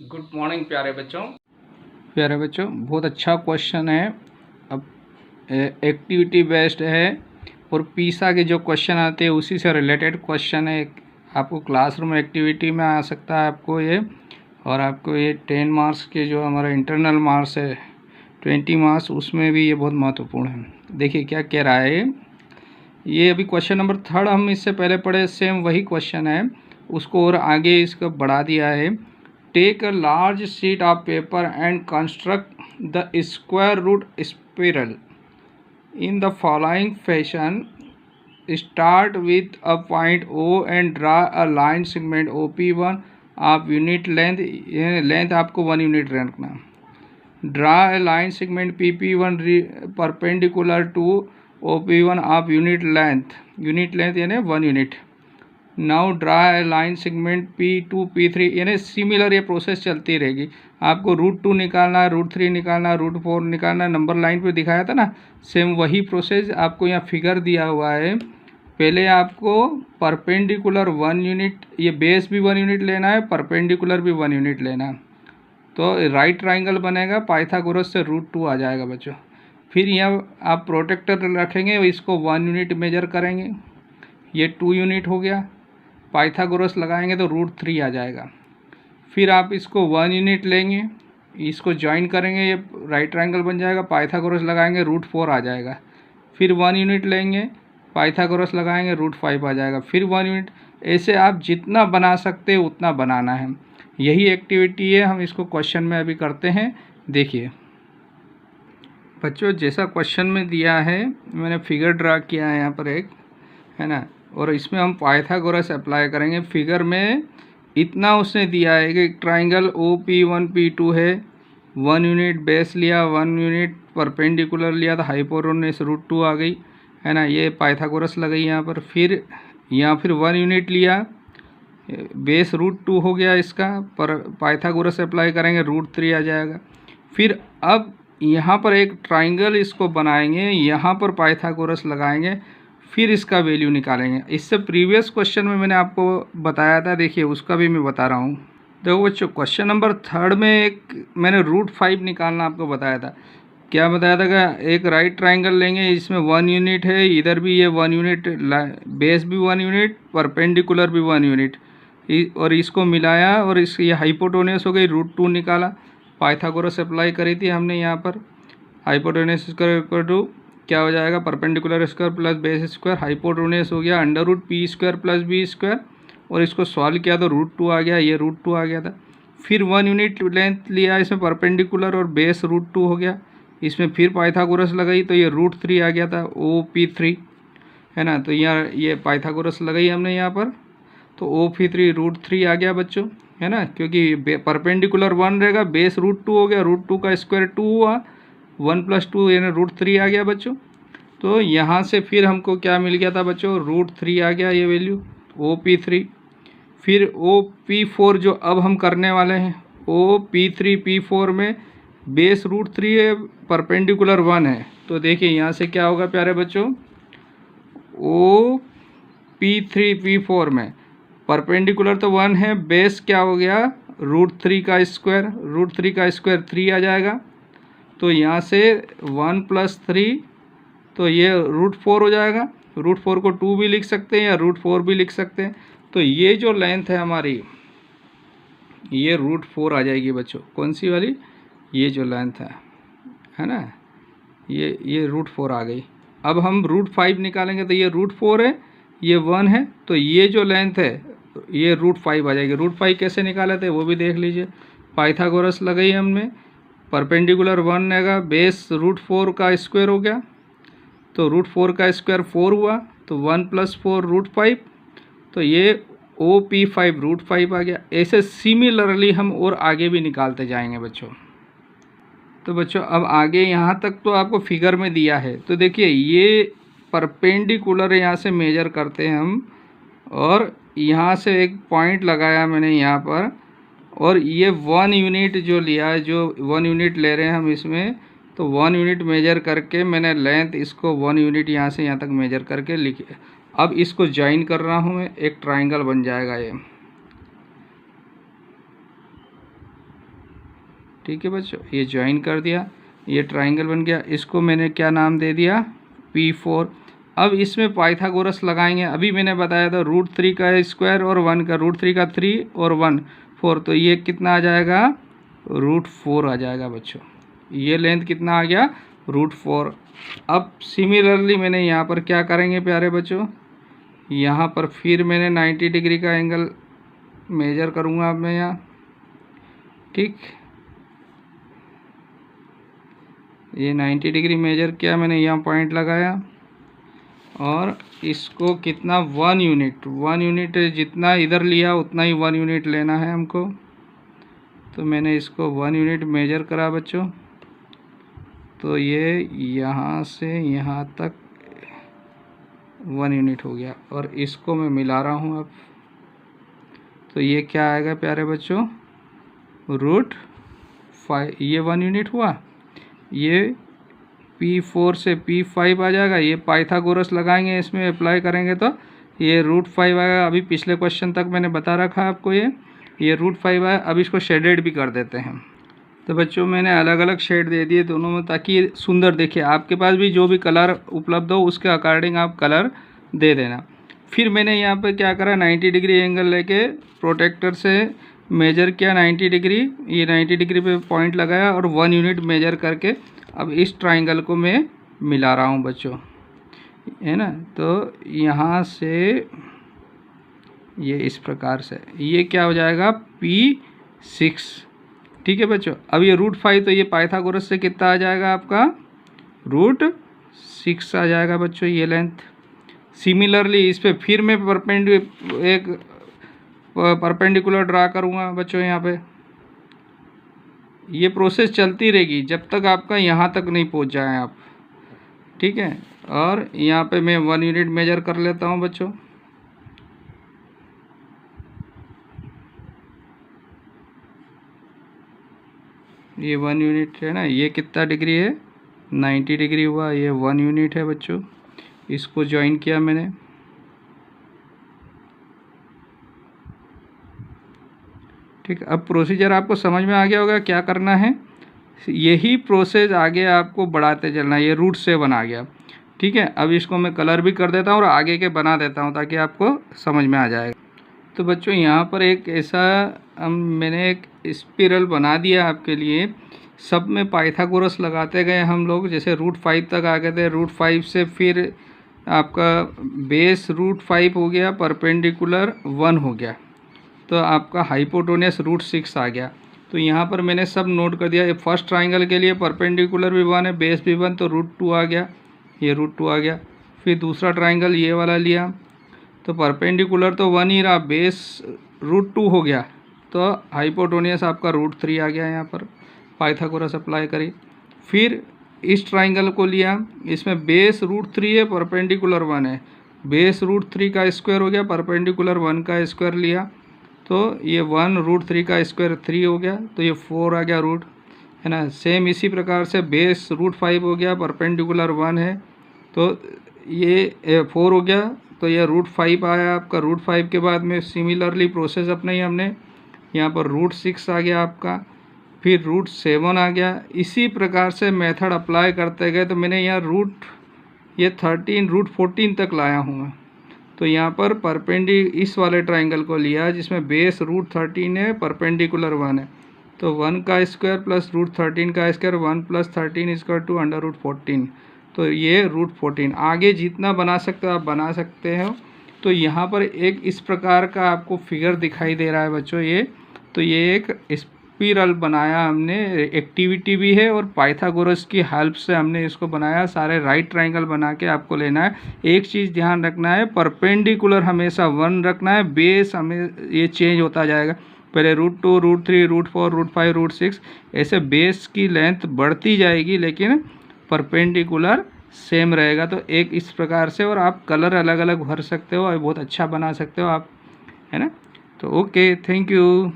Good morning प्यारे बच्चों बहुत अच्छा क्वेश्चन है। अब एक्टिविटी बेस्ड है और पीसा के जो क्वेश्चन आते हैं उसी से रिलेटेड क्वेश्चन है। आपको क्लासरूम एक्टिविटी में आ सकता है आपको ये, और आपको ये 10 मार्क्स के जो हमारा इंटरनल मार्क्स है 20 मार्क्स, उसमें भी ये बहुत महत्वपूर्ण है। देखिए क्या कह रहा है ये। अभी क्वेश्चन नंबर 3 हम इससे पहले पढ़े, सेम वही क्वेश्चन है, उसको और आगे इसको बढ़ा दिया है। Take a large sheet of paper and construct the square root spiral in the following fashion. Start with a point O and draw a line segment OP1 of unit length. Length आपको 1 unit रखना। Draw a line segment PP1 perpendicular to OP1 of unit length यानी 1 unit. Now draw a line segment P2 P3, यानी similar ये process चलती रहेगी। आपको √2 निकालना है, √3 निकालना है, √4 निकालना है। नंबर लाइन पे दिखाया था ना, सेम वही प्रोसेस आपको यहाँ फिगर दिया हुआ है। पहले आपको परपेंडिकुलर 1 यूनिट, ये बेस भी 1 यूनिट लेना है, परपेंडिकुलर भी 1 यूनिट लेना है। तो राइट ट्राइंगल बनेगा, पाइथागोरस से √2 आ जाएगा बच्चों। फिर यहाँ आप प्रोटेक्टर रखेंगे, इसको 1 यूनिट मेजर करेंगे, ये 2 यूनिट हो गया। पाइथागोरस लगाएंगे तो √3 आ जाएगा। फिर आप इसको 1 यूनिट लेंगे, इसको ज्वाइन करेंगे, ये राइट ट्रायंगल बन जाएगा। पाइथागोरस लगाएंगे √4 आ जाएगा। फिर 1 यूनिट लेंगे, पाइथागोरस लगाएंगे √5 आ जाएगा। फिर 1 यूनिट, ऐसे आप जितना बना सकते हैं उतना बनाना है। यही एक्टिविटी है, हम इसको क्वेश्चन में अभी करते हैं। देखिए बच्चों, जैसा क्वेश्चन में दिया है मैंने फिगर ड्रा किया है यहाँ पर एक, है ना, और इसमें हम पाइथागोरस अप्लाई करेंगे। फिगर में इतना उसने दिया है कि ट्राइंगल OP1 P2 है, 1 यूनिट बेस लिया, 1 यूनिट परपेंडिकुलर लिया, तो हाइपोटेन्यूज √2 आ गई, है ना, ये पाइथागोरस लगाई यहाँ पर। फिर यहाँ फिर 1 यूनिट लिया, बेस √2 हो गया इसका, पर पाइथागोरस अप्लाई करेंगे √3 आ जाएगा। फिर अब यहाँ पर एक ट्राइंगल इसको बनाएंगे, यहाँ पर पाइथागोरस लगाएंगे, फिर इसका वैल्यू निकालेंगे। इससे प्रीवियस क्वेश्चन में मैंने आपको बताया था, देखिए उसका भी मैं बता रहा हूँ। देखो बच्चों, क्वेश्चन नंबर 3 में एक मैंने √5 निकालना आपको बताया था। क्या बताया था कि एक राइट ट्राइंगल लेंगे, इसमें 1 यूनिट है, इधर भी ये 1 यूनिट, बेस भी 1 यूनिट, परपेंडिकुलर भी 1 यूनिट, और इसको मिलाया और इस ये हाइपोटेन्यूज हो गई, √2 निकाला। पाइथागोरस अप्लाई करी थी हमने यहाँ पर। हाइपोटेन्यूज इक्वल टू क्या हो जाएगा, perpendicular square plus base square, hypotenuse हो गया √P² प्लस B², और इसको सॉल्व किया तो √2 आ गया, ये √2 आ गया था। फिर 1 यूनिट लेंथ लिया, इसमें परपेंडिकुलर और बेस √2 हो गया, इसमें फिर पाइथागोरस लगाई तो ये √3 आ गया था, OP3, है ना। तो यहाँ ये पाइथागोरस लगाई हमने यहाँ पर, तो OP3 √3 आ गया बच्चों, है ना, क्योंकि परपेंडिकुलर 1 रहेगा, बेस √2 हो गया, √2 का स्क्वायर 2 हुआ, 1 + 2 यानी √3 आ गया बच्चों। तो यहाँ से फिर हमको क्या मिल गया था बच्चों, √3 आ गया ये वैल्यू, OP3। फिर OP4 जो अब हम करने वाले हैं, OP3 P4 में बेस √3 है, परपेंडिकुलर 1 है। तो देखिए यहाँ से क्या होगा प्यारे बच्चों, OP3 P4 में परपेंडिकुलर तो 1 है, बेस क्या हो गया, √3 का स्क्वायर, √3 का स्क्वायर 3 आ जाएगा। तो यहाँ से 1 + 3, तो ये √4 हो जाएगा। √4 को 2 भी लिख सकते हैं या √4 भी लिख सकते हैं। तो ये जो लेंथ है हमारी, ये √4 आ जाएगी बच्चों। कौन सी वाली, ये जो लेंथ है ना, ये √4 आ गई। अब हम √5 निकालेंगे तो ये √4 है, ये 1 है, तो ये जो लेंथ है ये √5 आ जाएगी। √5 कैसे निकाले थे वो भी देख लीजिए। पाइथागोरस लगाई हमने, परपेंडिकुलर 1 रहेगा, बेस √4 का स्क्वायर हो गया, तो √4 का स्क्वायर 4 हुआ, तो 1 + 4 √5, तो ये OP5 √5 आ गया। ऐसे सिमिलरली हम और आगे भी निकालते जाएंगे बच्चों। तो बच्चों अब आगे यहाँ तक तो आपको फिगर में दिया है, तो देखिए ये परपेंडिकुलर यहाँ से मेजर करते हैं हम, और यहाँ से एक पॉइंट लगाया मैंने यहाँ पर, और ये 1 यूनिट जो लिया है, जो 1 यूनिट ले रहे हैं हम इसमें, तो 1 यूनिट मेजर करके मैंने लेंथ इसको 1 यूनिट यहाँ से यहाँ तक मेजर करके लिखे। अब इसको ज्वाइन कर रहा हूँ मैं, एक ट्राइंगल बन जाएगा ये। ठीक है बच्चों, ये ज्वाइन कर दिया, ये ट्राइंगल बन गया। इसको मैंने क्या नाम दे दिया, P4। अब इसमें पाइथागोरस लगाएंगे। अभी मैंने बताया था √3 का स्क्वायर और 1 का, √3 का 3 और 1 4, तो ये कितना आ जाएगा, √4 आ जाएगा बच्चों। ये लेंथ कितना आ गया, √4। अब सिमिलरली मैंने यहाँ पर क्या करेंगे प्यारे बच्चों, यहाँ पर फिर मैंने 90 डिग्री का एंगल मेजर करूँगा अब मैं यहाँ, ठीक। ये 90 डिग्री मेजर किया मैंने, यहाँ पॉइंट लगाया और इसको कितना 1 यूनिट जितना इधर लिया उतना ही 1 यूनिट लेना है हमको। तो मैंने इसको 1 यूनिट मेजर करा बच्चों, तो ये यहाँ से यहाँ तक 1 यूनिट हो गया और इसको मैं मिला रहा हूँ अब। तो ये क्या आएगा प्यारे बच्चों, √5, ये 1 यूनिट हुआ। ये P4 से P5 आ जाएगा। ये पाइथागोरस लगाएंगे, इसमें अप्लाई करेंगे तो ये √5 आएगा। अभी पिछले क्वेश्चन तक मैंने बता रखा है आपको, ये √5 आया। अब इसको शेडेड भी कर देते हैं। तो बच्चों मैंने अलग अलग शेड दे दिए दोनों में, ताकि सुंदर देखिए। आपके पास भी जो भी कलर उपलब्ध हो उसके अकॉर्डिंग आप कलर दे देना। फिर मैंने यहाँ पे क्या करा, 90 डिग्री एंगल लेके प्रोटेक्टर से मेजर किया 90 डिग्री। ये 90 डिग्री पे पॉइंट लगाया और 1 यूनिट मेजर करके अब इस ट्राइंगल को मैं मिला रहा हूँ बच्चों, है ना। तो यहाँ से ये इस प्रकार से ये क्या हो जाएगा, P6, ठीक है बच्चों। अब ये √5, तो ये पाइथागोरस से कितना आ जाएगा आपका, √6 आ जाएगा बच्चों ये लेंथ। सिमिलरली इस पे फिर मैं परपेंडिकुलर ड्रा करूँगा बच्चों। यहाँ पे ये प्रोसेस चलती रहेगी जब तक आपका यहाँ तक नहीं पहुँच जाए आप, ठीक है। और यहाँ पे मैं 1 यूनिट मेजर कर लेता हूँ बच्चों। ये 1 यूनिट है ना, ये कितना डिग्री है, 90 डिग्री हुआ। ये 1 यूनिट है बच्चों, इसको ज्वाइन किया मैंने। ठीक, अब प्रोसीजर आपको समझ में आ गया होगा क्या करना है। यही प्रोसेस आगे आपको बढ़ाते चलना है। ये √7 आ गया, ठीक है। अब इसको मैं कलर भी कर देता हूँ और आगे के बना देता हूँ ताकि आपको समझ में आ जाएगा। तो बच्चों यहाँ पर एक ऐसा मैंने एक स्पिरल बना दिया आपके लिए। सब में पाइथागोरस लगाते गए हम लोग, जैसे √5 तक आ गए थे। √5 से फिर आपका बेस √5 हो गया, परपेंडिकुलर 1 हो गया, तो आपका हाइपोटेन्यूस √6 आ गया। तो यहाँ पर मैंने सब नोट कर दिया। ये फर्स्ट ट्राइंगल के लिए परपेंडिकुलर भी 1 है, बेस भी 1, तो √2 आ गया, ये √2 आ गया। फिर दूसरा ट्राइंगल ये वाला लिया, तो परपेंडिकुलर तो 1 ही रहा, बेस √2 हो गया, तो हाइपोटेन्यूस आपका √3 आ गया। यहाँ पर पाइथागोरस अप्लाई करी। फिर इस ट्राइंगल को लिया, इसमें बेस √3 है, परपेंडिकुलर 1 है, बेस √3 का स्क्वायर हो गया, परपेंडिकुलर 1 का स्क्वायर लिया, तो ये 1 √3 का स्क्वायर 3 हो गया, तो ये 4 आ गया रूट, है ना। सेम इसी प्रकार से बेस √5 हो गया, परपेंडिकुलर 1 है, तो ये 4 हो गया, तो ये √5 आया आपका। √5 के बाद में सिमिलरली प्रोसेस अपने ही हमने यहाँ पर √6 आ गया आपका, फिर √7 आ गया। इसी प्रकार से मेथड अप्लाई करते गए, तो मैंने यहाँ √14 तक लाया हूँ मैं। तो यहाँ पर इस वाले ट्राइंगल को लिया जिसमें बेस √13 है, परपेंडिकुलर 1 है, तो 1 का स्क्वायर प्लस √13 का स्क्वायर, 1 + 13 = √14, तो ये √14। आगे जितना बना सकते हो आप बना सकते हो। तो यहाँ पर एक इस प्रकार का आपको फिगर दिखाई दे रहा है बच्चों, ये तो ये एक स्पिरल बनाया हमने, एक्टिविटी भी है और पाइथागोरस की हेल्प से हमने इसको बनाया। सारे राइट ट्राइंगल बना के आपको लेना है। एक चीज़ ध्यान रखना है, परपेंडिकुलर हमेशा 1 रखना है, बेस हमें ये चेंज होता जाएगा, पहले √2, √3, √4, √5, √6, ऐसे बेस की लेंथ बढ़ती जाएगी, लेकिन परपेंडिकुलर सेम रहेगा। तो एक इस प्रकार से, और आप कलर अलग अलग भर सकते हो और बहुत अच्छा बना सकते हो आप, है ना। तो ओके, थैंक यू।